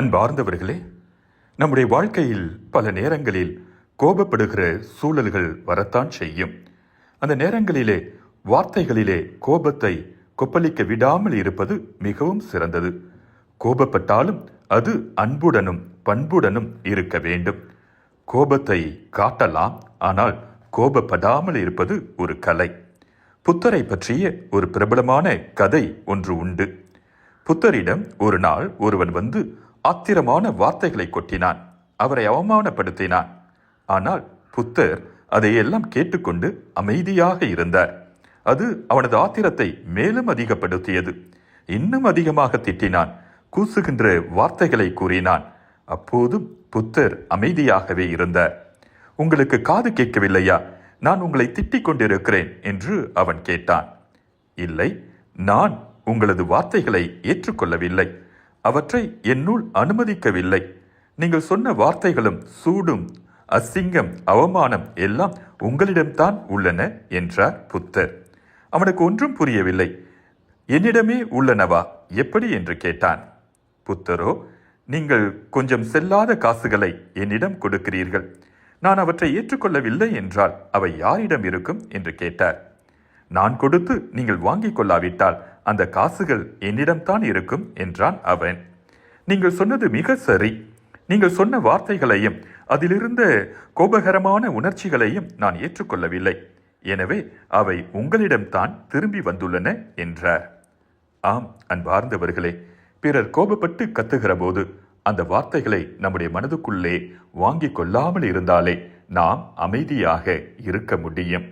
அன்பார்ந்தவர்களே, நம்முடைய வாழ்க்கையில் பல நேரங்களில் கோபப்படுகிற சூழல்கள் வரத்தான் செய்யும். அந்த நேரங்களிலே வார்த்தைகளிலே கோபத்தை கொப்பளிக்க விடாமல் இருப்பது மிகவும் சிறந்தது. கோபப்பட்டாலும் அது அன்புடனும் பண்புடனும் இருக்க வேண்டும். கோபத்தை காட்டலாம், ஆனால் கோபப்படாமல் இருப்பது ஒரு கலை. புத்தரை பற்றிய ஒரு பிரபலமான கதை ஒன்று உண்டு. புத்தரிடம் ஒரு நாள் ஒருவன் வந்து ஆத்திரமான வார்த்தைகளை கொட்டினான். அவரை அவமானப்படுத்தினான். ஆனால் புத்தர் அதையெல்லாம் கேட்டுக்கொண்டு அமைதியாக இருந்தார். அது அவனது ஆத்திரத்தை மேலும் அதிகப்படுத்தியது. இன்னும் அதிகமாக திட்டினான். கூசுகின்ற வார்த்தைகளை கூறினான். அப்போதும் புத்தர் அமைதியாகவே இருந்தார். உங்களுக்கு காது கேட்கவில்லையா? நான் உங்களை திட்டிக் கொண்டிருக்கிறேன் என்று அவன் கேட்டான். இல்லை, நான் உங்களது வார்த்தைகளை ஏற்றுக்கொள்ளவில்லை. அவற்றை என்னுள் அனுமதிக்கவில்லை. நீங்கள் சொன்ன வார்த்தைகளும் சூடும் அசிங்கம் அவமானம் எல்லாம் உங்களிடம்தான் உள்ளன என்றார் புத்தர். அவனுக்கு ஒன்றும் புரியவில்லை. என்னிடமே உள்ளனவா, எப்படி என்று கேட்டான். புத்தரோ, நீங்கள் கொஞ்சம் செல்லாத காசுகளை என்னிடம் கொடுக்கிறீர்கள். நான் அவற்றை ஏற்றுக்கொள்ளவில்லை என்றால் அவை யாரிடம் இருக்கும் என்று கேட்டார். நான் கொடுத்து நீங்கள் வாங்கிக் கொள்ளாவிட்டால் அந்த காசுகள் என்னிடம்தான் இருக்கும் என்றான் அவன். நீங்கள் சொன்னது மிக சரி. நீங்கள் சொன்ன வார்த்தைகளையும் அதிலிருந்த கோபகரமான உணர்ச்சிகளையும் நான் ஏற்றுக்கொள்ளவில்லை. எனவே அவை உங்களிடம்தான் திரும்பி வந்துள்ளன என்றார். ஆம் அன்பார்ந்தவர்களே, பிறர் கோபப்பட்டு கத்துகிற போது அந்த வார்த்தைகளை நம்முடைய மனதுக்குள்ளே வாங்கிக் கொள்ளாமல் இருந்தாலே நாம் அமைதியாக இருக்க முடியும்.